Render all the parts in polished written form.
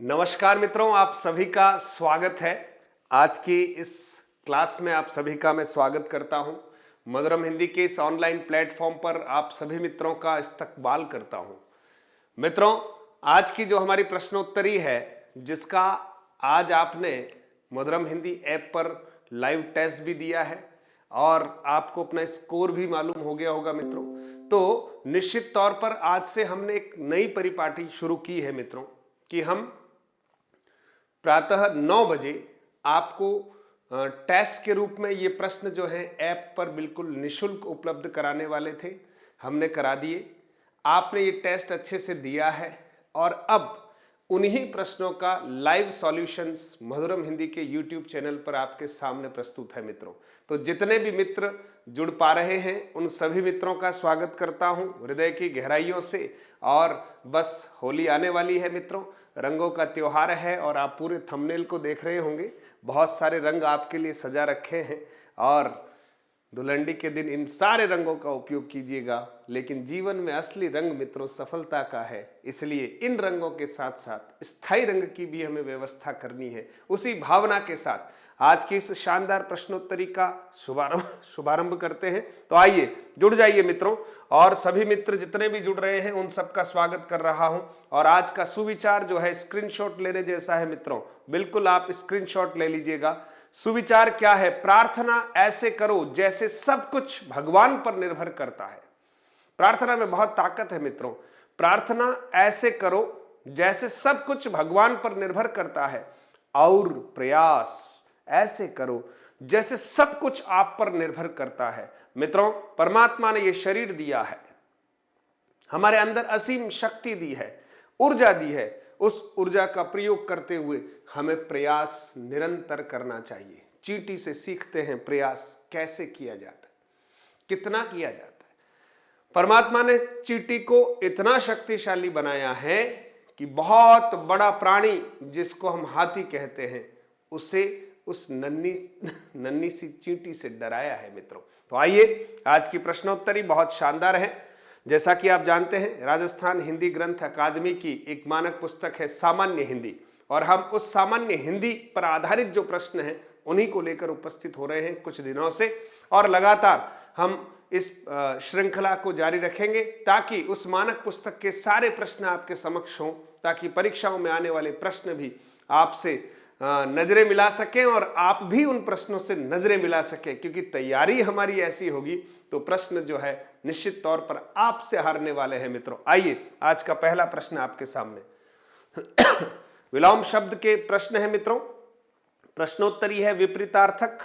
नमस्कार मित्रों, आप सभी का स्वागत है। आज की इस क्लास में आप सभी का मैं स्वागत करता हूं। मधुरम हिंदी के इस ऑनलाइन प्लेटफॉर्म पर आप सभी मित्रों का इस्तकबाल करता हूं। मित्रों, आज की जो हमारी प्रश्नोत्तरी है, जिसका आज आपने मधुरम हिंदी ऐप पर लाइव टेस्ट भी दिया है और आपको अपना स्कोर भी मालूम हो गया होगा मित्रों, तो निश्चित तौर पर आज से हमने एक नई परिपाटी शुरू की है मित्रों कि हम प्रातः 9 बजे आपको टेस्ट के रूप में ये प्रश्न जो है ऐप पर बिल्कुल निशुल्क उपलब्ध कराने वाले थे। हमने करा दिए। आपने ये टेस्ट अच्छे से दिया है और अब उन्हीं प्रश्नों का लाइव सॉल्यूशंस मधुरम हिंदी के यूट्यूब चैनल पर आपके सामने प्रस्तुत है मित्रों। तो जितने भी मित्र जुड़ पा रहे हैं उन सभी मित्रों का स्वागत करता हूं हृदय की गहराइयों से। और बस होली आने वाली है मित्रों, रंगों का त्योहार है और आप पूरे थंबनेल को देख रहे होंगे। बहुत सारे रंग आपके लिए सजा रखे हैं और धुलंडी के दिन इन सारे रंगों का उपयोग कीजिएगा। लेकिन जीवन में असली रंग मित्रों सफलता का है, इसलिए इन रंगों के साथ साथ स्थायी रंग की भी हमें व्यवस्था करनी है। उसी भावना के साथ आज की इस शानदार प्रश्नोत्तरी का शुभारंभ करते हैं। तो आइए जुड़ जाइए मित्रों, और सभी मित्र जितने भी जुड़ रहे हैं उन सबका स्वागत कर रहा हूं। और आज का सुविचार जो है स्क्रीनशॉट लेने जैसा है मित्रों, बिल्कुल आप स्क्रीनशॉट ले लीजिएगा। सुविचार क्या है? प्रार्थना ऐसे करो जैसे सब कुछ भगवान पर निर्भर करता है। प्रार्थना में बहुत ताकत है मित्रों। प्रार्थना ऐसे करो जैसे सब कुछ भगवान पर निर्भर करता है, और प्रयास ऐसे करो जैसे सब कुछ आप पर निर्भर करता है। मित्रों, परमात्मा ने यह शरीर दिया है, हमारे अंदर असीम शक्ति दी है, ऊर्जा दी है। उस ऊर्जा का प्रयोग करते हुए हमें प्रयास निरंतर करना चाहिए। चींटी से सीखते हैं प्रयास कैसे किया जाता है, कितना किया जाता है। परमात्मा ने चींटी को इतना शक्तिशाली बनाया है कि बहुत बड़ा प्राणी जिसको हम हाथी कहते हैं, उसे उस नन्ही सी चींटी से डराया है मित्रों। तो आइए, आज की प्रश्नोत्तरी बहुत शानदार है। जैसा कि आप जानते हैं, राजस्थान हिंदी ग्रंथ अकादमी की एक मानक पुस्तक है सामान्य हिंदी, और हम उस सामान्य हिंदी पर आधारित जो प्रश्न हैं उन्हीं को लेकर उपस्थित हो रहे हैं कुछ दिनों से, और लगातार हम इस श्रृंखला को जारी रखेंगे ताकि उस मानक पुस्तक के सारे प्रश्न आपके समक्ष हों, ताकि परीक्षाओं में आने वाले प्रश्न भी आपसे नजरें मिला सकें और आप भी उन प्रश्नों से नजरें मिला सकें। क्योंकि तैयारी हमारी ऐसी होगी तो प्रश्न जो है निश्चित तौर पर आपसे हारने वाले हैं मित्रों। आइए, आज का पहला प्रश्न आपके सामने विलोम शब्द के प्रश्न है मित्रों। प्रश्नोत्तरी है विपरीतार्थक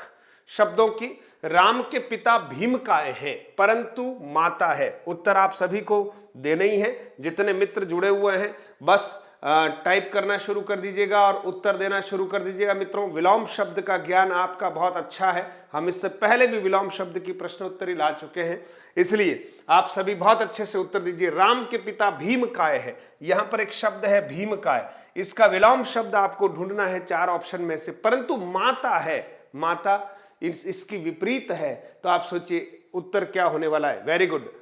शब्दों की। राम के पिता भीम काय है परंतु माता है। उत्तर आप सभी को देने ही है। जितने मित्र जुड़े हुए हैं बस टाइप करना शुरू कर दीजिएगा और उत्तर देना शुरू कर दीजिएगा मित्रों। विलोम शब्द का ज्ञान आपका बहुत अच्छा है, हम इससे पहले भी विलोम शब्द की प्रश्नोत्तरी ला चुके हैं, इसलिए आप सभी बहुत अच्छे से उत्तर दीजिए। राम के पिता भीम काय है, यहां पर एक शब्द है भीम काय, इसका विलोम शब्द आपको ढूंढना है 4 ऑप्शन में से। परंतु माता है, माता इसकी विपरीत है, तो आप सोचिए उत्तर क्या होने वाला है। Very good.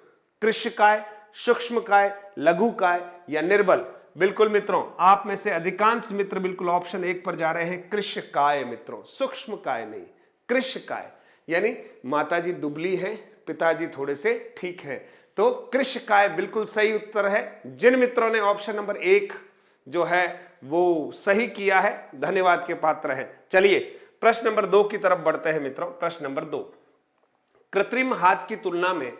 कृष्ण काय, सूक्ष्म काय, लघु काय या निर्बल। बिल्कुल मित्रों, आप में से अधिकांश मित्र बिल्कुल ऑप्शन 1 पर जा रहे हैं, कृष्ण काय मित्रों, सूक्ष्म काय नहीं, कृष्ण काय। यानी माताजी दुबली हैं, पिताजी थोड़े से ठीक हैं, तो कृष्ण काय बिल्कुल सही उत्तर है। जिन मित्रों ने ऑप्शन नंबर 1 जो है वो सही किया है, धन्यवाद के पात्र हैं। चलिए प्रश्न नंबर 2 की तरफ बढ़ते हैं मित्रों। प्रश्न नंबर 2, कृत्रिम हाथ की तुलना में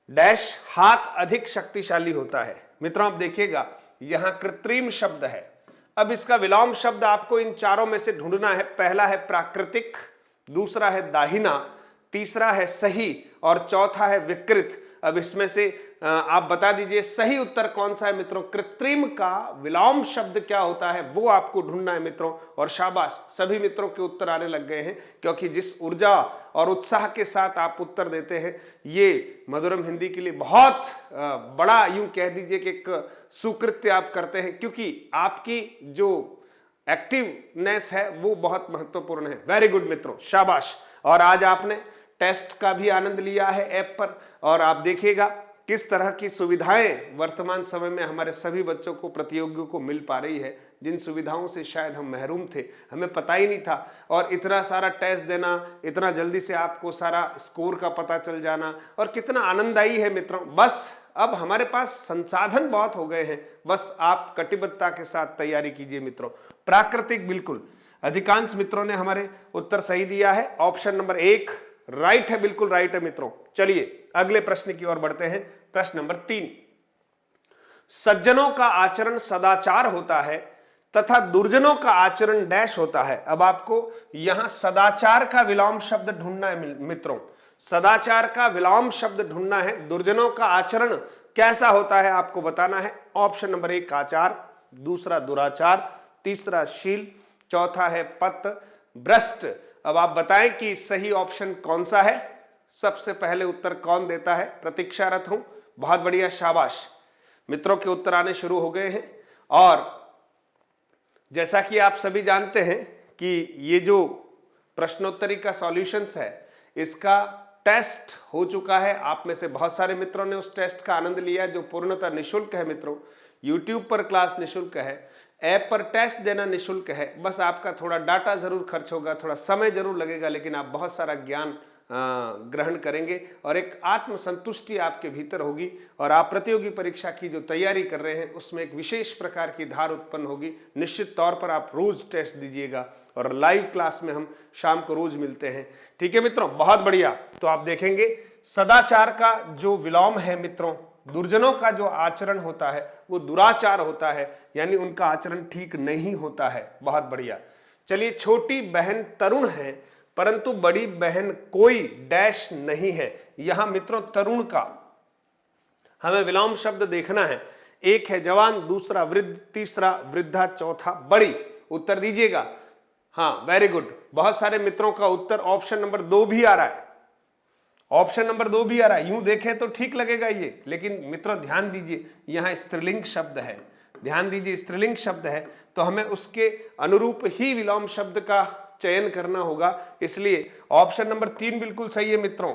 डैश हाथ अधिक शक्तिशाली होता है। मित्रों आप देखिएगा, यहां कृत्रिम शब्द है। अब इसका विलोम शब्द आपको इन चारों में से ढूंढना है। पहला है प्राकृतिक, दूसरा है दाहिना, तीसरा है सही और चौथा है विकृत। अब इसमें से आप बता दीजिए सही उत्तर कौन सा है मित्रों। कृत्रिम का विलोम शब्द क्या होता है वो आपको ढूंढना है मित्रों। और शाबाश, सभी मित्रों के उत्तर आने लग गए हैं, क्योंकि जिस ऊर्जा और उत्साह के साथ आप उत्तर देते हैं ये मधुरम हिंदी के लिए बहुत बड़ा, यूं कह दीजिए कि एक सुकृत्य आप करते हैं, क्योंकि आपकी जो एक्टिवनेस है वो बहुत महत्वपूर्ण है। वेरी गुड मित्रों, शाबाश। और आज आपने टेस्ट का भी आनंद लिया है ऐप पर, और आप देखिएगा किस तरह की सुविधाएं वर्तमान समय में हमारे सभी बच्चों को, प्रतियोगियों को मिल पा रही है, जिन सुविधाओं से शायद हम महरूम थे, हमें पता ही नहीं था। और इतना सारा टेस्ट देना, इतना जल्दी से आपको सारा स्कोर का पता चल जाना, और कितना आनंददायी है मित्रों। बस अब हमारे पास संसाधन बहुत हो गए हैं, बस आप कटिबद्धता के साथ तैयारी कीजिए मित्रों। प्राकृतिक, बिल्कुल अधिकांश मित्रों ने हमारे उत्तर सही दिया है। ऑप्शन नंबर 1 राइट है, बिल्कुल राइट है मित्रों। चलिए अगले प्रश्न की ओर बढ़ते हैं। प्रश्न नंबर 3, सज्जनों का आचरण सदाचार होता है तथा दुर्जनों का आचरण डैश होता है। अब आपको यहां सदाचार का विलोम शब्द ढूंढना है मित्रों, सदाचार का विलोम शब्द ढूंढना है। दुर्जनों का आचरण कैसा होता है आपको बताना है। ऑप्शन नंबर 1 आचार, दूसरा दुराचार, तीसरा शील, चौथा है पत भ्रष्ट। अब आप बताएं कि सही ऑप्शन कौन सा है। सबसे पहले उत्तर कौन देता है, प्रतीक्षारत हूं। बहुत बढ़िया, शाबाश मित्रों के उत्तर आने शुरू हो गए हैं। और जैसा कि आप सभी जानते हैं कि ये जो प्रश्नोत्तरी का सॉल्यूशंस है, इसका टेस्ट हो चुका है। आप में से बहुत सारे मित्रों ने उस टेस्ट का आनंद लिया, जो पूर्णतः निःशुल्क है मित्रों। YouTube पर क्लास निःशुल्क है, ऐप पर टेस्ट देना निःशुल्क है। बस आपका थोड़ा डाटा जरूर खर्च होगा, थोड़ा समय जरूर लगेगा, लेकिन आप बहुत सारा ज्ञान ग्रहण करेंगे और एक आत्मसंतुष्टि आपके भीतर होगी। और आप प्रतियोगी परीक्षा की जो तैयारी कर रहे हैं उसमें एक विशेष प्रकार की धार उत्पन्न होगी। निश्चित तौर पर आप रोज टेस्ट दीजिएगा और लाइव क्लास में हम शाम को रोज मिलते हैं। ठीक है मित्रों, बहुत बढ़िया। तो आप देखेंगे सदाचार का जो विलोम है मित्रों, दुर्जनों का जो आचरण होता है वो दुराचार होता है, यानी उनका आचरण ठीक नहीं होता है। बहुत बढ़िया। चलिए, छोटी बहन तरुण है परंतु बड़ी बहन कोई डैश नहीं है। यहां मित्रों तरुण का हमें विलोम शब्द देखना है। एक है जवान, दूसरा वृद्ध, तीसरा वृद्धा, चौथा बड़ी। उत्तर दीजिएगा। हाँ, वेरी गुड। बहुत सारे मित्रों का उत्तर ऑप्शन नंबर 2 भी आ रहा है। ऑप्शन नंबर 2 भी आ रहा है। यूं देखें तो ठीक लगेगा ये, लेकिन मित्रों ध्यान दीजिए, यहां स्त्रीलिंग शब्द है। ध्यान दीजिए, स्त्रीलिंग शब्द है तो हमें उसके अनुरूप ही विलोम शब्द का चयन करना होगा। इसलिए ऑप्शन नंबर 3 बिल्कुल सही है मित्रों।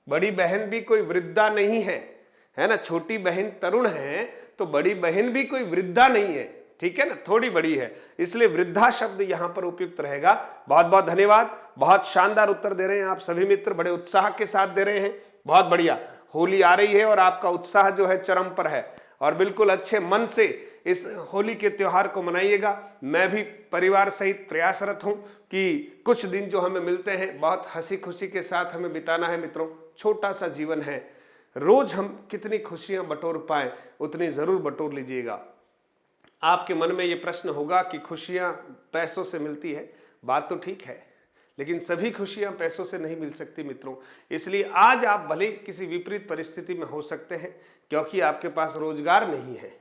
बड़ी बहन भी कोई वृद्धा नहीं है, है ना। छोटी बहन तरुण है तो बड़ी बहन भी कोई वृद्धा नहीं है, ठीक है ना, थोड़ी बड़ी है, इसलिए वृद्धा शब्द यहां पर उपयुक्त रहेगा। बहुत बहुत धन्यवाद। बहुत शानदार उत्तर दे रहे हैं आप सभी मित्र, बड़े उत्साह के साथ दे रहे हैं। बहुत बढ़िया। होली आ रही है और आपका उत्साह जो है चरम पर है, और बिल्कुल अच्छे मन से इस होली के त्योहार को मनाइएगा। मैं भी परिवार सहित प्रयासरत हूं कि कुछ दिन जो हमें मिलते हैं बहुत हंसी खुशी के साथ हमें बिताना है मित्रों। छोटा सा जीवन है, रोज हम कितनी खुशियां बटोर पाए उतनी जरूर बटोर लीजिएगा। आपके मन में ये प्रश्न होगा कि खुशियां पैसों से मिलती है। बात तो ठीक है, लेकिन सभी खुशियां पैसों से नहीं मिल सकती मित्रों। इसलिए आज आप भले किसी विपरीत परिस्थिति में हो सकते हैं, क्योंकि आपके पास रोजगार नहीं है,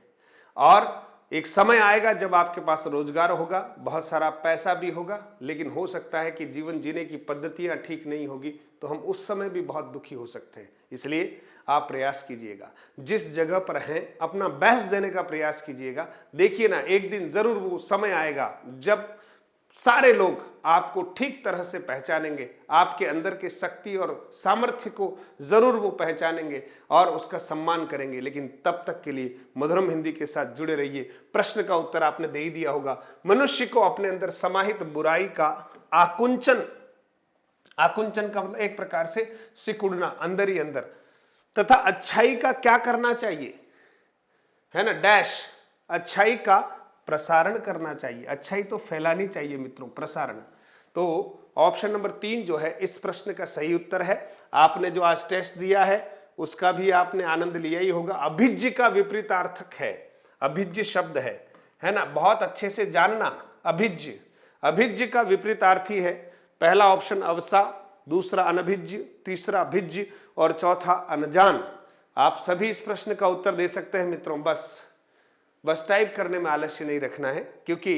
और एक समय आएगा जब आपके पास रोजगार होगा, बहुत सारा पैसा भी होगा, लेकिन हो सकता है कि जीवन जीने की पद्धतियां ठीक नहीं होगी, तो हम उस समय भी बहुत दुखी हो सकते हैं। इसलिए आप प्रयास कीजिएगा, जिस जगह पर हैं अपना बेस्ट देने का प्रयास कीजिएगा। देखिए ना, एक दिन जरूर वो समय आएगा जब सारे लोग आपको ठीक तरह से पहचानेंगे, आपके अंदर की शक्ति और सामर्थ्य को जरूर वो पहचानेंगे और उसका सम्मान करेंगे। लेकिन तब तक के लिए मधुरम हिंदी के साथ जुड़े रहिए। प्रश्न का उत्तर आपने दे ही दिया होगा। मनुष्य को अपने अंदर समाहित बुराई का आकुंचन, आकुंचन का मतलब एक प्रकार से सिकुड़ना अंदर ही अंदर, तथा अच्छाई का क्या करना चाहिए, है ना, डैश, अच्छाई का प्रसारण करना चाहिए। अच्छाई तो फैलानी चाहिए मित्रों, प्रसारण। तो ऑप्शन नंबर 3 जो है इस प्रश्न का सही उत्तर है। आपने जो आज टेस्ट दिया है उसका भी आपने आनंद लिया ही होगा। अभिज्य का विपरीतार्थक है, अभिज्य शब्द है ना, बहुत अच्छे से जानना। अभिज्य, अभिज्य का विपरीतार्थी है। पहला ऑप्शन अवसा, दूसरा अनभिज्य, तीसरा भिज्य और चौथा अनजान। आप सभी इस प्रश्न का उत्तर दे सकते हैं मित्रों। बस टाइप करने में आलस्य नहीं रखना है, क्योंकि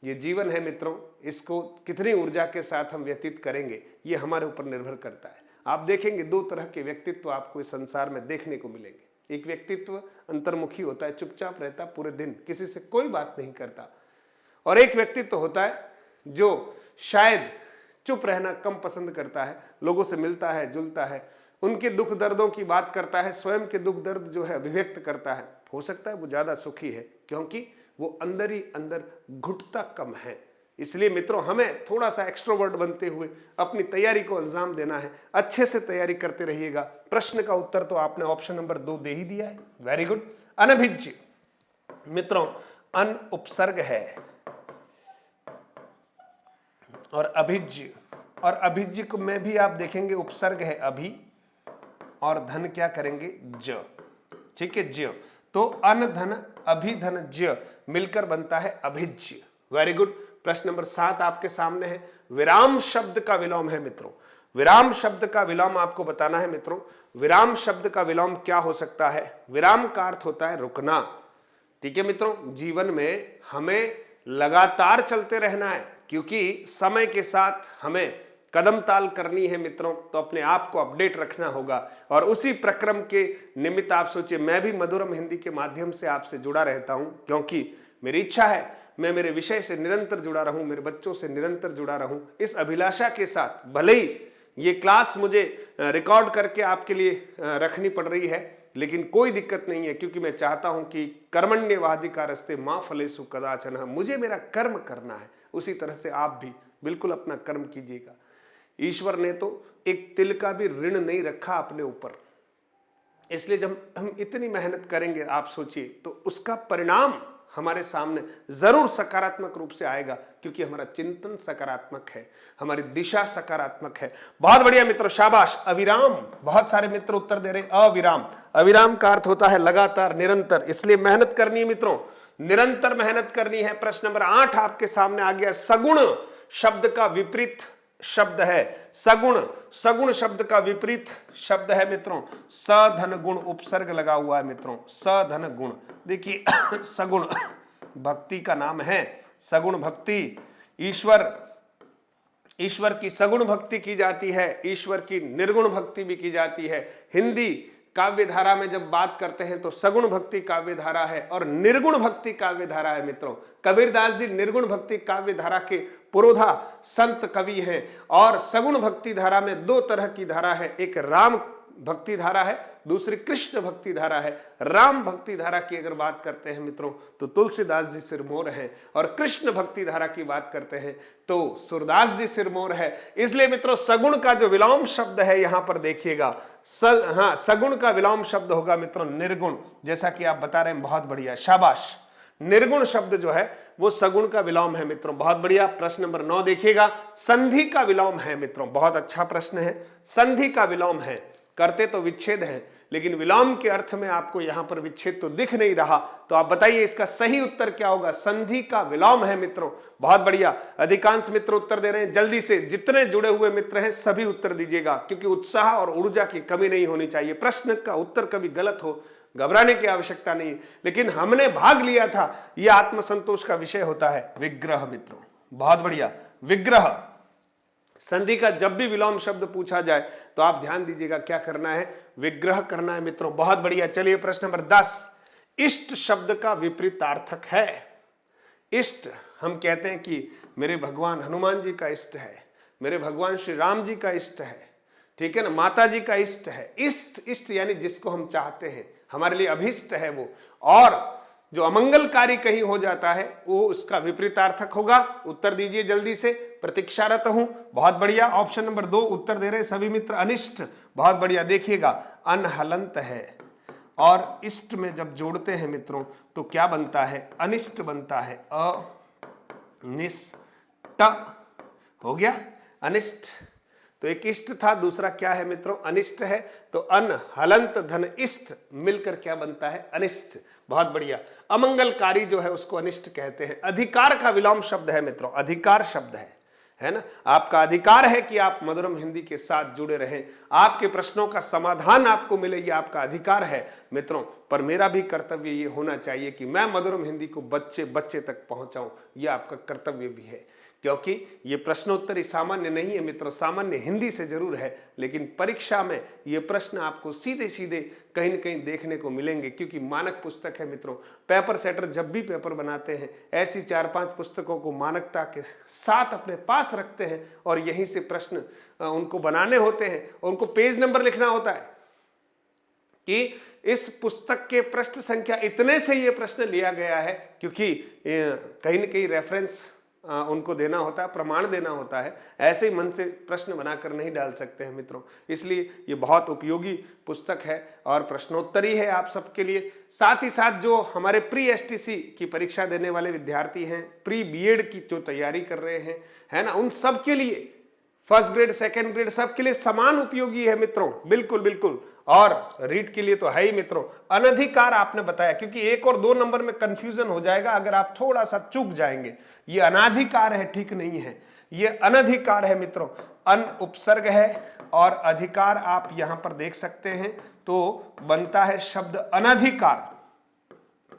ये जीवन है मित्रों, इसको कितनी ऊर्जा के साथ हम व्यतीत करेंगे ये हमारे ऊपर निर्भर करता है। आप देखेंगे 2 तरह के व्यक्तित्व आपको इस संसार में देखने को मिलेंगे। एक व्यक्तित्व अंतर्मुखी होता है, चुपचाप रहता पूरे दिन, किसी से कोई बात नहीं करता, और एक व्यक्तित्व होता है जो शायद चुप रहना कम पसंद करता है, लोगों से मिलता है, जुलता है उनके दुख दर्दों की बात करता है, स्वयं के दुख दर्द जो है अभिव्यक्त करता है। हो सकता है वो ज्यादा सुखी है क्योंकि वो अंदर ही अंदर घुटता कम है। इसलिए मित्रों हमें थोड़ा सा एक्सट्रोवर्ट बनते हुए अपनी तैयारी को अंजाम देना है। अच्छे से तैयारी करते रहिएगा। प्रश्न का उत्तर तो आपने ऑप्शन नंबर 2 दे ही दिया है, वेरी गुड। अनभिज्य मित्रों अन उपसर्ग है और अभिज्य, और अभिज्य को में भी आप देखेंगे उपसर्ग है अभि और धन क्या करेंगे ज, ठीक है ज्य। तो अन धन अभि धन ज्य मिलकर बनता है अभिज्य, वेरी गुड। प्रश्न नंबर 7 आपके सामने है। विराम शब्द का विलोम है मित्रों, विराम शब्द का विलोम आपको बताना है मित्रों। विराम शब्द का विलोम क्या हो सकता है? विराम का अर्थ होता है रुकना, ठीक है मित्रों। जीवन में हमें लगातार चलते रहना है क्योंकि समय के साथ हमें कदम ताल करनी है मित्रों, तो अपने आप को अपडेट रखना होगा। और उसी प्रक्रम के निमित्त आप सोचिए मैं भी मधुरम हिंदी के माध्यम से आपसे जुड़ा रहता हूं क्योंकि मेरी इच्छा है मैं मेरे विषय से निरंतर जुड़ा रहूं, मेरे बच्चों से निरंतर जुड़ा रहूं। इस अभिलाषा के साथ भले ही ये क्लास मुझे रिकॉर्ड करके आपके लिए रखनी पड़ रही है, लेकिन कोई दिक्कत नहीं है क्योंकि मैं चाहता हूं कि कर्मण्यवाधिकारस्ते मां फलेषु कदाचन, मुझे मेरा कर्म करना है। उसी तरह से आप भी बिल्कुल अपना कर्म कीजिएगा। ईश्वर ने तो एक तिल का भी ऋण नहीं रखा अपने ऊपर, इसलिए जब हम इतनी मेहनत करेंगे आप सोचिए तो उसका परिणाम हमारे सामने जरूर सकारात्मक रूप से आएगा क्योंकि हमारा चिंतन सकारात्मक है, हमारी दिशा सकारात्मक है। बहुत बढ़िया मित्रों, शाबाश। अविराम, बहुत सारे मित्र उत्तर दे रहे हैं अविराम। अविराम का अर्थ होता है लगातार, निरंतर, इसलिए मेहनत करनी है मित्रों, निरंतर मेहनत करनी है। प्रश्न नंबर 8 आपके सामने आ गया। सगुण शब्द का विपरीत शब्द है सगुण। सगुण शब्द का विपरीत शब्द है मित्रों सधन गुण, उपसर्ग लगा हुआ है मित्रों, सधन गुण। देखिए सगुण भक्ति का नाम है, सगुण भक्ति। ईश्वर की सगुण भक्ति की जाती है, ईश्वर की निर्गुण भक्ति भी की जाती है। हिंदी काव्य धारा में जब बात करते हैं तो सगुण भक्ति काव्य धारा है और निर्गुण भक्ति काव्य धारा है मित्रों। कबीरदास जी निर्गुण भक्ति काव्य धारा के पुरोधा संत कवि हैं और सगुण भक्ति धारा में 2 तरह की धारा है, एक राम भक्ति धारा है, दूसरी कृष्ण भक्ति धारा है। राम भक्ति धारा की अगर बात करते हैं मित्रों तो तुलसीदास जी सिरमौर हैं और कृष्ण भक्ति धारा की बात करते हैं तो सूरदास जी सिरमौर है। इसलिए मित्रों सगुण का जो विलोम शब्द है यहां पर देखिएगा, सगुण का विलोम शब्द होगा मित्रों निर्गुण, जैसा कि आप बता रहे हैं, बहुत बढ़िया, शाबाश। निर्गुण शब्द जो है वो सगुण का विलोम है मित्रों, बहुत बढ़िया। प्रश्न नंबर 9 देखिएगा। संधि का विलोम है मित्रों, बहुत अच्छा प्रश्न है। संधि का विलोम है, करते तो विच्छेद है लेकिन विलोम के अर्थ में आपको यहां पर विच्छेद तो दिख नहीं रहा, तो आप बताइए इसका सही उत्तर क्या होगा? संधि का विलोम है मित्रों, बहुत बढ़िया। अधिकांश मित्र उत्तर दे रहे हैं, जल्दी से जितने जुड़े हुए मित्र हैं सभी उत्तर दीजिएगा क्योंकि उत्साह और ऊर्जा की कमी नहीं होनी चाहिए। प्रश्न का उत्तर कभी गलत हो घबराने की आवश्यकता नहीं, लेकिन हमने भाग लिया था, यह आत्मसंतोष का विषय होता है। विग्रह मित्रों, बहुत बढ़िया, विग्रह। संधि का जब भी विलोम शब्द पूछा जाए तो आप ध्यान दीजिएगा क्या करना है, विग्रह करना है मित्रों, बहुत बढ़िया। चलिए प्रश्न नंबर 10। इष्ट शब्द का विपरीतार्थक है। इष्ट, हम कहते हैं कि मेरे भगवान हनुमान जी का इष्ट है, मेरे भगवान श्री राम जी का इष्ट है, ठीक है ना, माता जी का इष्ट है। इष्ट, इष्ट यानी जिसको हम चाहते हैं, हमारे लिए अभिष्ट है वो। और जो अमंगलकारी कहीं हो जाता है वो उसका विपरीतार्थक होगा। उत्तर दीजिए जल्दी से, प्रतीक्षारत हूं। बहुत बढ़िया, ऑप्शन नंबर 2 उत्तर दे रहे सभी मित्र, अनिष्ट, बहुत बढ़िया। देखिएगा अनहलंत है और इष्ट में जब जोड़ते हैं मित्रों तो क्या बनता है? अनिष्ट बनता है, अनिष्ट हो गया, अनिष्ट। तो एक इष्ट था, दूसरा क्या है मित्रों? अनिष्ट है। तो अन हलंत धन इष्ट मिलकर क्या बनता है? अनिष्ट, बहुत बढ़िया। अमंगलकारी जो है उसको अनिष्ट कहते हैं। अधिकार का विलोम शब्द है मित्रों, अधिकार शब्द है ना। आपका अधिकार है कि आप मधुरम हिंदी के साथ जुड़े रहें, आपके प्रश्नों का समाधान आपको मिले, ये आपका अधिकार है मित्रों। पर मेरा भी कर्तव्य ये होना चाहिए कि मैं मधुरम हिंदी को बच्चे बच्चे तक पहुंचाऊं, ये आपका कर्तव्य भी है। क्योंकि ये प्रश्नोत्तरी सामान्य नहीं है मित्रों, सामान्य हिंदी से जरूर है, लेकिन परीक्षा में ये प्रश्न आपको सीधे सीधे कहीं न कहीं देखने को मिलेंगे, क्योंकि मानक पुस्तक है मित्रों। पेपर सेटर जब भी पेपर बनाते हैं ऐसी 4-5 पुस्तकों को मानकता के साथ अपने पास रखते हैं और यहीं से प्रश्न उनको बनाने होते हैं, उनको पेज नंबर लिखना होता है कि इस पुस्तक के पृष्ठ संख्या इतने से ये प्रश्न लिया गया है, क्योंकि कहीं न कहीं रेफरेंस उनको देना होता है, प्रमाण देना होता है। ऐसे ही मन से प्रश्न बनाकर नहीं डाल सकते हैं मित्रों। इसलिए ये बहुत उपयोगी पुस्तक है और प्रश्नोत्तरी है आप सबके लिए। साथ ही साथ जो हमारे प्री एसटीसी की परीक्षा देने वाले विद्यार्थी हैं, प्री बीएड की जो तैयारी कर रहे हैं, है ना, उन सब के लिए फर्स्ट ग्रेड सेकंड ग्रेड सबके लिए समान उपयोगी है मित्रों, बिल्कुल बिल्कुल। और रीट के लिए तो है ही मित्रों। अनधिकार आपने बताया, क्योंकि 1 और 2 नंबर में कंफ्यूजन हो जाएगा अगर आप थोड़ा सा चूक जाएंगे। ये अनाधिकार है, ठीक नहीं है, ये अनधिकार है मित्रों। अन उपसर्ग है और अधिकार आप यहां पर देख सकते हैं, तो बनता है शब्द अनधिकार।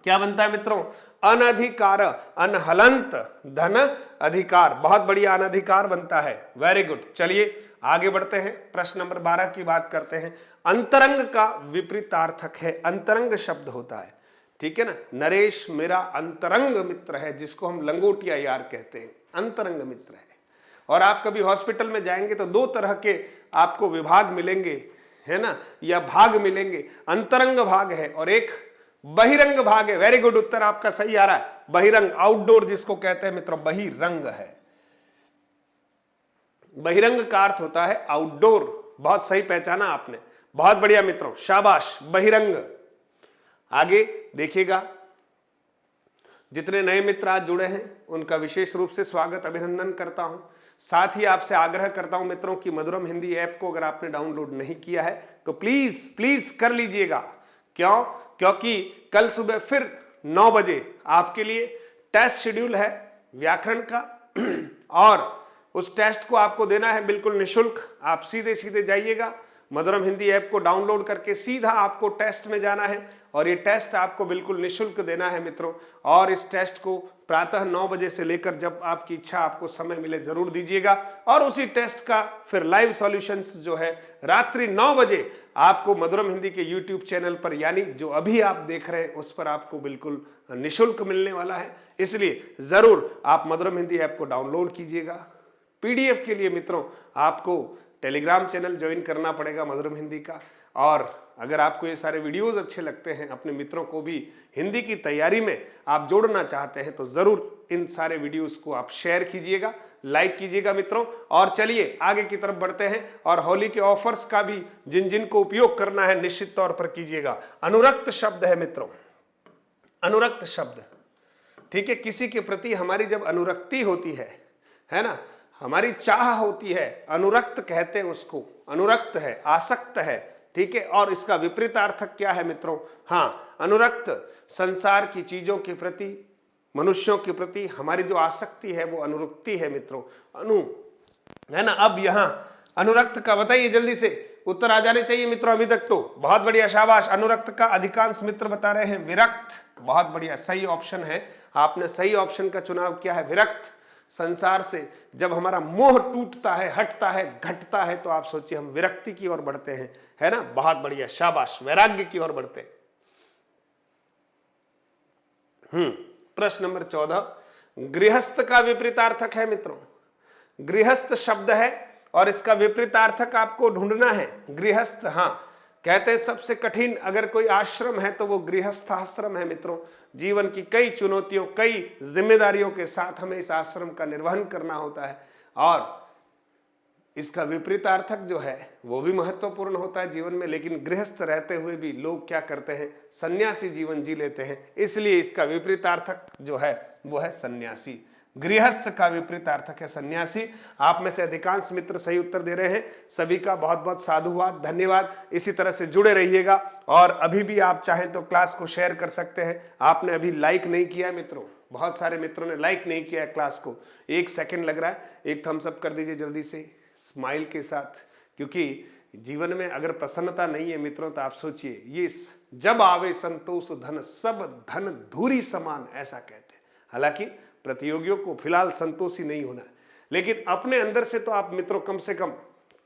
क्या बनता है मित्रों? अनधिकार, अनहलंत धन अधिकार, बहुत बढ़िया अनधिकार बनता है। Very good. चलिए आगे बढ़ते हैं, प्रश्न नंबर 12 की बात करते हैं। अंतरंग का विपरीतार्थक है, अंतरंग शब्द होता है, ठीक है ना। नरेश मेरा अंतरंग मित्र है, जिसको हम लंगोटिया यार कहते हैं, अंतरंग मित्र है। और आप कभी हॉस्पिटल में जाएंगे तो 2 तरह के आपको विभाग मिलेंगे, है ना, या भाग मिलेंगे। अंतरंग भाग है और एक बहिरंग भाग है। वेरी गुड, उत्तर आपका सही आ रहा है। बहिरंग, आउटडोर जिसको कहते हैं मित्रों, बहिरंग है। बहिरंग का अर्थ होता है आउटडोर। बहुत सही पहचाना आपने, बहुत बढ़िया मित्रों, शाबाश, बहिरंग। आगे देखिएगा, जितने नए मित्र आज जुड़े हैं उनका विशेष रूप से स्वागत, अभिनंदन करता हूं। साथ ही आपसे आग्रह करता हूं मित्रों कि मधुरम हिंदी ऐप को अगर आपने डाउनलोड नहीं किया है तो प्लीज प्लीज कर लीजिएगा। क्यों? क्योंकि कल सुबह फिर 9 बजे आपके लिए टेस्ट शेड्यूल है व्याकरण का और उस टेस्ट को आपको देना है बिल्कुल निशुल्क। आप सीधे सीधे जाइएगा, मधुरम हिंदी ऐप को डाउनलोड करके सीधा आपको टेस्ट में जाना है और ये टेस्ट आपको बिल्कुल निशुल्क देना है मित्रों। और इस टेस्ट को प्रातः 9 बजे से लेकर जब आपकी इच्छा, आपको समय मिले, जरूर दीजिएगा। और उसी टेस्ट का फिर लाइव सॉल्यूशंस जो है रात्रि 9 बजे आपको मधुरम हिंदी के यूट्यूब चैनल पर, यानी जो अभी आप देख रहे हैं उस पर आपको बिल्कुल निशुल्क मिलने वाला है। इसलिए जरूर आप मधुरम हिंदी ऐप को डाउनलोड कीजिएगा। पीडीएफ के लिए मित्रों आपको टेलीग्राम चैनल ज्वाइन करना पड़ेगा मधुरम हिंदी का। और अगर आपको ये सारे वीडियोस अच्छे लगते हैं, अपने मित्रों को भी हिंदी की तैयारी में आप जोड़ना चाहते हैं, तो जरूर इन सारे वीडियोस को आप शेयर कीजिएगा, लाइक कीजिएगा मित्रों। और चलिए आगे की तरफ बढ़ते हैं और होली के ऑफर्स का भी जिन जिन को उपयोग करना है निश्चित तौर पर कीजिएगा। अनुरक्त शब्द है मित्रों, अनुरक्त शब्द, ठीक है। किसी के प्रति हमारी जब अनुरक्ति होती है ना, हमारी चाह होती है, अनुरक्त कहते हैं उसको, अनुरक्त है, आसक्त है, ठीक है। और इसका विपरीतार्थक क्या है मित्रों? हाँ, अनुरक्त संसार की चीजों के प्रति, मनुष्यों के प्रति हमारी जो आसक्ति है वो अनुरक्ति है मित्रों, है ना। अब यहां अनुरक्त का बताइए, जल्दी से उत्तर आ जाने चाहिए मित्रों अभी तक तो। बहुत बढ़िया, शाबाश। अनुरक्त का अधिकांश मित्र बता रहे हैं विरक्त, बहुत बढ़िया, सही ऑप्शन है। आपने सही ऑप्शन का चुनाव किया है, विरक्त। संसार से जब हमारा मोह टूटता है, हटता है, घटता है, तो आप सोचिए हम विरक्ति की ओर बढ़ते हैं, है ना। बहुत बढ़िया, शाबाश, वैराग्य की ओर बढ़ते हैं। प्रश्न नंबर 14, गृहस्थ का विपरीतार्थक है मित्रों। गृहस्थ शब्द है और इसका विपरीतार्थक आपको ढूंढना है। गृहस्थ, हाँ, कहते हैं सबसे कठिन अगर कोई आश्रम है तो वो गृहस्थ आश्रम है मित्रों। जीवन की कई चुनौतियों, कई जिम्मेदारियों के साथ हमें इस आश्रम का निर्वहन करना होता है और इसका विपरीतार्थक जो है वो भी महत्वपूर्ण होता है जीवन में। लेकिन गृहस्थ रहते हुए भी लोग क्या करते हैं? सन्यासी जीवन जी लेते हैं। इसलिए इसका विपरीतार्थक जो है वो है सन्यासी। गृहस्थ का विपरीतार्थक है सन्यासी। आप में से अधिकांश मित्र सही उत्तर दे रहे हैं, सभी का बहुत बहुत साधुवाद, धन्यवाद। इसी तरह से जुड़े रहिएगा और अभी भी आप चाहें तो क्लास को शेयर कर सकते हैं। आपने अभी लाइक नहीं किया है मित्रों, बहुत सारे मित्रों ने लाइक नहीं किया है क्लास को। 1 सेकंड लग रहा है, एक थम्स अप कर दीजिए जल्दी से स्माइल के साथ, क्योंकि जीवन में अगर प्रसन्नता नहीं है मित्रों तो आप सोचिए ये जब आवे संतोष धन, सब धन धूरी समान, ऐसा कहते हैं। हालांकि प्रतियोगियों को फिलहाल संतोषी नहीं होना है, लेकिन अपने अंदर से तो आप मित्रों कम से कम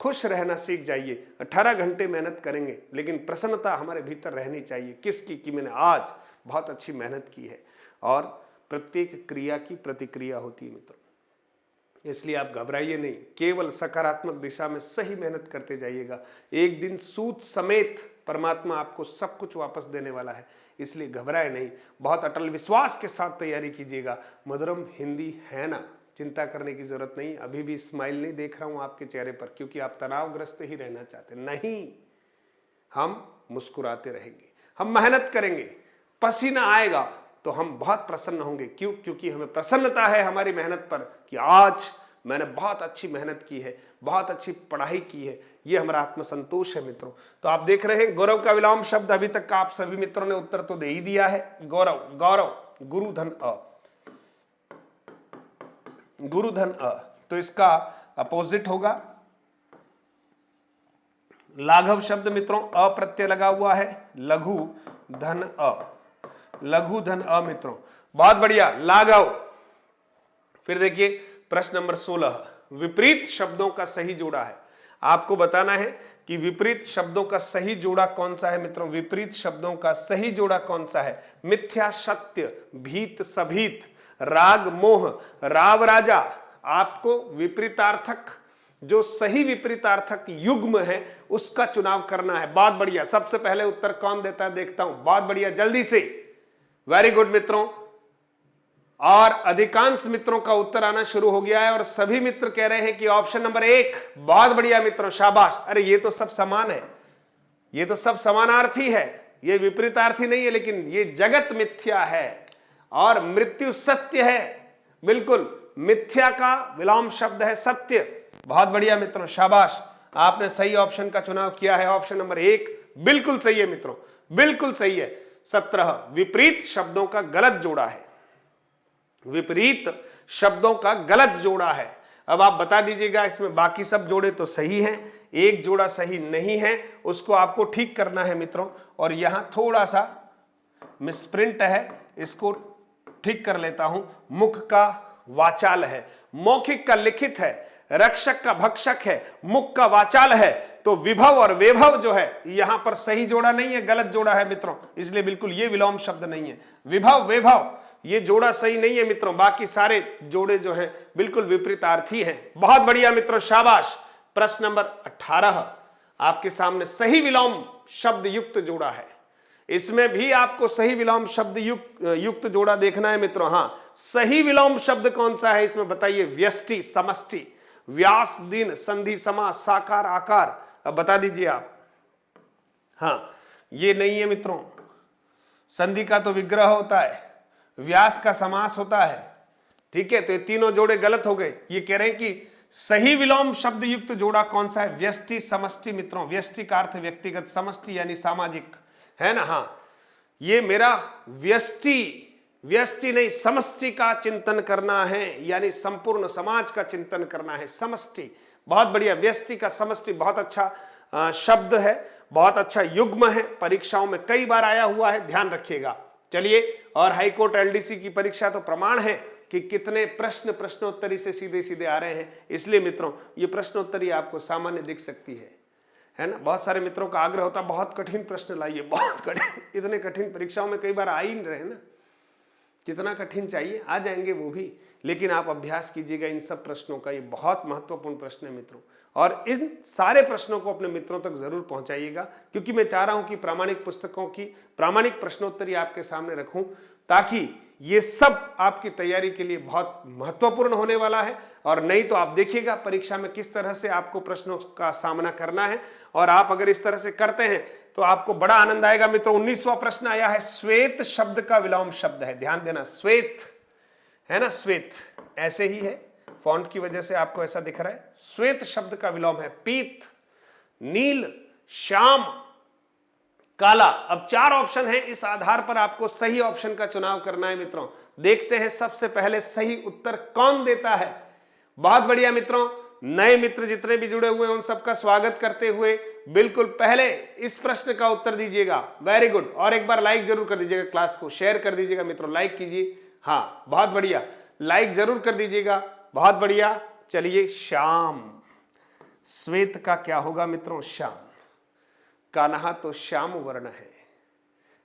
खुश रहना सीख जाइए। 18 घंटे मेहनत करेंगे, लेकिन प्रसन्नता हमारे भीतर रहनी चाहिए। किसकी? कि मैंने आज बहुत अच्छी मेहनत की है। और प्रत्येक क्रिया की प्रतिक्रिया होती है मित्रों, इसलिए आप घबराइए नहीं, केवल सकारात्मक दिशा में सही मेहनत करते जाइएगा। एक दिन सूद समेत परमात्मा आपको सब कुछ वापस देने वाला है, इसलिए घबराए नहीं। बहुत अटल विश्वास के साथ तैयारी कीजिएगा। मधुरम हिंदी है ना, चिंता करने की जरूरत नहीं। अभी भी स्माइल नहीं देख रहा हूं आपके चेहरे पर, क्योंकि आप तनावग्रस्त ही रहना चाहते नहीं। हम मुस्कुराते रहेंगे, हम मेहनत करेंगे, पसीना आएगा तो हम बहुत प्रसन्न होंगे। क्यों? क्योंकि हमें प्रसन्नता है हमारी मेहनत पर कि आज मैंने बहुत अच्छी मेहनत की है, बहुत अच्छी पढ़ाई की है, ये हमारा आत्मसंतोष है मित्रों। तो आप देख रहे हैं गौरव का विलोम शब्द अभी तक का आप सभी मित्रों ने उत्तर तो दे ही दिया है। गौरव, गौरव गुरु धन अ, गुरु धन अ, तो इसका अपोजिट होगा लाघव शब्द मित्रों, अ प्रत्यय लगा हुआ है, लघु धन अ, लघु धन अ मित्रों, बहुत बढ़िया लाघव। फिर देखिए प्रश्न नंबर 16, विपरीत शब्दों का सही जोड़ा है। आपको बताना है कि विपरीत शब्दों का सही जोड़ा कौन सा है मित्रों। विपरीत शब्दों का सही जोड़ा कौन सा है? मिथ्या सत्य, भीत सभीत, राग मोह, राव राजा। आपको विपरीतार्थक, जो सही विपरीतार्थक युग्म है उसका चुनाव करना है। बहुत बढ़िया, सबसे पहले उत्तर कौन देता है देखता हूं। बहुत बढ़िया, जल्दी से, वेरी गुड मित्रों। और अधिकांश मित्रों का उत्तर आना शुरू हो गया है और सभी मित्र कह रहे हैं कि ऑप्शन नंबर 1। बहुत बढ़िया मित्रों, शाबाश। अरे ये तो सब समान है, ये तो सब समानार्थी है, ये विपरीतार्थी नहीं है, लेकिन ये जगत मिथ्या है और मृत्यु सत्य है। बिल्कुल, मिथ्या का विलोम शब्द है सत्य। बहुत बढ़िया मित्रों, शाबाश, आपने सही ऑप्शन का चुनाव किया है। ऑप्शन नंबर 1 बिल्कुल सही है मित्रों, बिल्कुल सही है। 17, विपरीत शब्दों का गलत जोड़ा है। विपरीत शब्दों का गलत जोड़ा है। अब आप बता दीजिएगा, इसमें बाकी सब जोड़े तो सही हैं, एक जोड़ा सही नहीं है, उसको आपको ठीक करना है मित्रों। और यहां थोड़ा सा मिसप्रिंट है, इसको ठीक कर लेता हूं। मुख का वाचाल है, मौखिक का लिखित है, रक्षक का भक्षक है, मुख का वाचाल है। तो विभव और वैभव जो है यहां पर सही जोड़ा नहीं है, गलत जोड़ा है मित्रों, इसलिए बिल्कुल ये विलोम शब्द नहीं है। विभव वैभव ये जोड़ा सही नहीं है मित्रों, बाकी सारे जोड़े जो हैं बिल्कुल विपरीतार्थी हैं। बहुत बढ़िया मित्रों, शाबाश। प्रश्न नंबर 18 आपके सामने सही विलोम शब्द युक्त जोड़ा है। इसमें भी आपको सही विलोम शब्द युक्त जोड़ा देखना है मित्रों। हाँ, सही विलोम शब्द कौन सा है इसमें बताइए। व्यष्टि, समष्टि, व्यास, दिन, संधि, समास, साकार, आकार। अब बता दीजिए आप। हाँ, ये नहीं है मित्रों, संधि का तो विग्रह होता है, व्यास का समास होता है, ठीक है। तो ये तीनों जोड़े गलत हो गए। ये कह रहे हैं कि सही विलोम शब्द युक्त जोड़ा कौन सा है। व्यष्टि, समष्टि मित्रों, व्यष्टि का अर्थ व्यक्तिगत, समष्टि यानी सामाजिक, है ना। हाँ, ये मेरा व्यष्टि नहीं समष्टि का चिंतन करना है, यानी संपूर्ण समाज का चिंतन करना है, समष्टि। बहुत बढ़िया, व्यष्टि का समष्टि बहुत अच्छा शब्द है, बहुत अच्छा युग्म है, परीक्षाओं में कई बार आया हुआ है, ध्यान रखिएगा। चलिए, और हाईकोर्ट एलडीसी की परीक्षा तो प्रमाण है कि कितने प्रश्न प्रश्नोत्तरी से सीधे सीधे आ रहे हैं। इसलिए मित्रों ये प्रश्नोत्तरी आपको सामान्य दिख सकती है ना। बहुत सारे मित्रों का आग्रह होता है बहुत कठिन प्रश्न लाइए, बहुत कठिन। इतने कठिन परीक्षाओं में कई बार आ ही नहीं रहे ना, कितना कठिन चाहिए, आ जाएंगे वो भी, लेकिन आप अभ्यास कीजिएगा इन सब प्रश्नों का। ये बहुत महत्वपूर्ण प्रश्न है मित्रों, और इन सारे प्रश्नों को अपने मित्रों तक जरूर पहुंचाइएगा, क्योंकि मैं चाह रहा हूं कि प्रामाणिक पुस्तकों की प्रामाणिक प्रश्नोत्तरी आपके सामने रखूं, ताकि ये सब आपकी तैयारी के लिए बहुत महत्वपूर्ण होने वाला है। और नहीं तो आप देखिएगा परीक्षा में किस तरह से आपको प्रश्नों का सामना करना है, और आप अगर इस तरह से करते हैं तो आपको बड़ा आनंद आएगा मित्रों। 19वां प्रश्न आया है, श्वेत शब्द का विलोम शब्द है। ध्यान देना, श्वेत है ना, श्वेत ऐसे ही है, फॉन्ट की वजह से आपको ऐसा दिख रहा है। श्वेत शब्द का विलोम है पीत, नील, श्याम, काला। अब 4 ऑप्शन है, इस आधार पर आपको सही ऑप्शन का चुनाव करना है मित्रों। देखते हैं सबसे पहले सही उत्तर कौन देता है। बहुत बढ़िया मित्रों, नए मित्र जितने भी जुड़े हुए हैं उन सबका स्वागत करते हुए बिल्कुल पहले इस प्रश्न का उत्तर दीजिएगा। Very good. और एक बार लाइक जरूर कर दीजिएगा, क्लास को शेयर कर दीजिएगा मित्रों, लाइक कीजिए। हाँ बहुत बढ़िया, लाइक जरूर कर दीजिएगा, बहुत बढ़िया। चलिए श्याम, श्वेत का क्या होगा मित्रों? श्याम। कान्हा तो श्याम वर्ण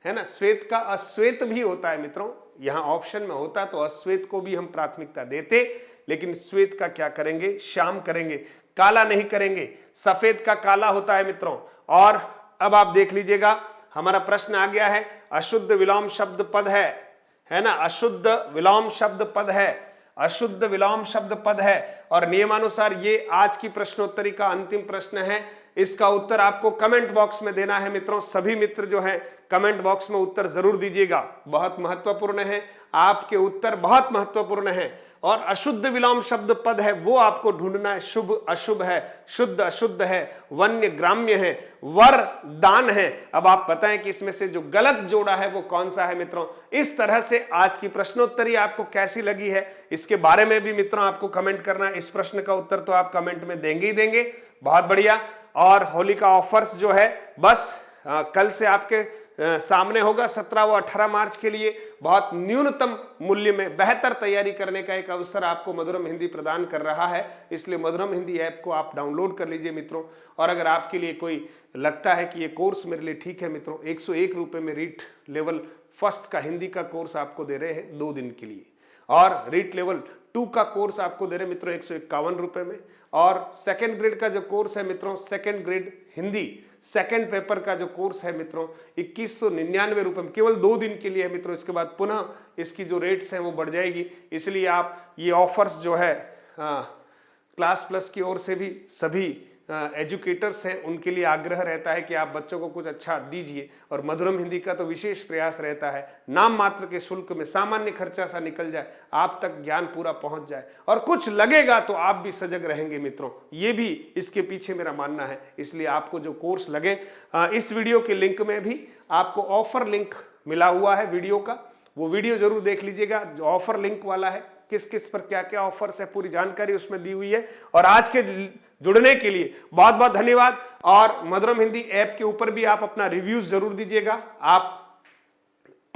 है ना। श्वेत का अश्वेत भी होता है मित्रों, यहां ऑप्शन में होता तो अश्वेत को भी हम प्राथमिकता देते, लेकिन श्वेत का क्या करेंगे? श्याम करेंगे, काला नहीं करेंगे। सफेद का काला होता है मित्रों। और अब आप देख लीजिएगा, हमारा प्रश्न आ गया है, अशुद्ध विलोम शब्द पद है ना, अशुद्ध विलोम शब्द पद है, अशुद्ध विलोम शब्द पद है। और नियमानुसार ये आज की प्रश्नोत्तरी का अंतिम प्रश्न है। इसका उत्तर आपको कमेंट बॉक्स में देना है मित्रों। सभी मित्र जो हैं कमेंट बॉक्स में उत्तर जरूर दीजिएगा, बहुत महत्वपूर्ण है, आपके उत्तर बहुत महत्वपूर्ण है। और अशुद्ध विलोम शब्द पद है वो आपको ढूंढना है। शुभ अशुभ है, शुद्ध अशुद्ध है, वन्य ग्राम्य है, वर दान है। अब आप बताएं कि इसमें से जो गलत जोड़ा है वो कौन सा है मित्रों। इस तरह से आज की प्रश्नोत्तरी आपको कैसी लगी है इसके बारे में भी मित्रों आपको कमेंट करना है। इस प्रश्न का उत्तर तो आप कमेंट में देंगे ही देंगे, बहुत बढ़िया। और होली का ऑफर्स जो है बस कल से आपके सामने होगा 17 व 18 मार्च के लिए। बहुत न्यूनतम मूल्य में बेहतर तैयारी करने का एक अवसर आपको मधुरम हिंदी प्रदान कर रहा है, इसलिए मधुरम हिंदी ऐप को आप डाउनलोड कर लीजिए मित्रों। और अगर आपके लिए कोई लगता है कि ये कोर्स मेरे लिए ठीक है मित्रों, 101 रुपये में रीट लेवल फर्स्ट का हिंदी का कोर्स आपको दे रहे हैं 2 दिन के लिए, और रीट लेवल 2 का कोर्स आपको दे रहे हैं मित्रों 151 रुपये में। और सेकेंड ग्रेड का जो कोर्स है मित्रों, second grade Hindi second paper का जो कोर्स है मित्रों 2199 रुपये में, केवल 2 दिन के लिए है मित्रों। इसके बाद पुनः इसकी जो रेट्स हैं वो बढ़ जाएगी, इसलिए आप ये ऑफर्स जो है क्लास प्लस की ओर से भी सभी एजुकेटर्स हैं उनके लिए आग्रह रहता है कि आप बच्चों को कुछ अच्छा दीजिए। और मधुरम हिंदी का तो विशेष प्रयास रहता है नाम मात्र के शुल्क में सामान्य खर्चा सा निकल जाए, आप तक ज्ञान पूरा पहुंच जाए, और कुछ लगेगा तो आप भी सजग रहेंगे मित्रों। ये भी इसके पीछे मेरा मानना है। इसलिए आपको जो कोर्स लगे, इस वीडियो के लिंक में भी आपको ऑफर लिंक मिला हुआ है वीडियो का, वो वीडियो जरूर देख लीजिएगा जो ऑफर लिंक वाला है। किस किस पर क्या क्या ऑफर्स है पूरी जानकारी उसमें दी हुई है। और आज के जुड़ने के लिए बहुत बहुत धन्यवाद। और मधुरम हिंदी ऐप के ऊपर भी आप अपना रिव्यूज जरूर दीजिएगा। आप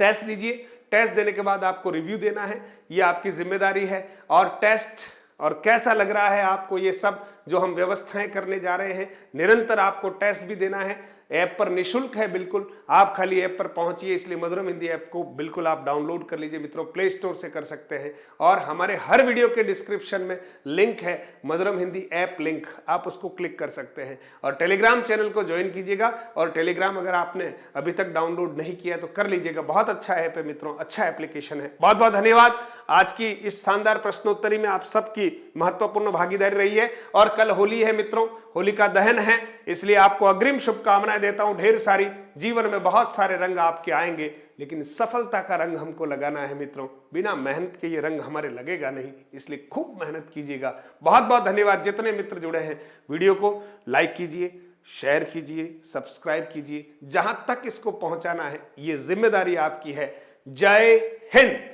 टेस्ट दीजिए, टेस्ट देने के बाद आपको रिव्यू देना है, ये आपकी जिम्मेदारी है। और टेस्ट और कैसा लग रहा है आपको, ये सब जो हम व्यवस्थाएं करने जा रहे हैं, निरंतर आपको टेस्ट भी देना है। ऐप पर निशुल्क है बिल्कुल, आप खाली ऐप पर पहुंचिए। इसलिए मधुरम हिंदी ऐप को बिल्कुल आप डाउनलोड कर लीजिए मित्रों, प्ले स्टोर से कर सकते हैं। और हमारे हर वीडियो के डिस्क्रिप्शन में लिंक है मधुरम हिंदी ऐप लिंक, आप उसको क्लिक कर सकते हैं। और टेलीग्राम चैनल को ज्वाइन कीजिएगा। और टेलीग्राम अगर आपने अभी तक डाउनलोड नहीं किया तो कर लीजिएगा, बहुत अच्छा ऐप है मित्रों, अच्छा एप्लीकेशन है। बहुत बहुत धन्यवाद। आज की इस शानदार प्रश्नोत्तरी में आप सबकी महत्वपूर्ण भागीदारी रही है। और कल होली है मित्रों, होलिका दहन है, इसलिए आपको अग्रिम शुभकामनाएं देता हूं ढेर सारी। जीवन में बहुत सारे रंग आपके आएंगे, लेकिन सफलता का रंग हमको लगाना है मित्रों। बिना मेहनत के ये रंग हमारे लगेगा नहीं, इसलिए खूब मेहनत कीजिएगा। बहुत बहुत धन्यवाद। जितने मित्र जुड़े हैं वीडियो को लाइक कीजिए, शेयर कीजिए, सब्सक्राइब कीजिए। जहां तक इसको पहुंचाना है ये जिम्मेदारी आपकी है। जय हिंद।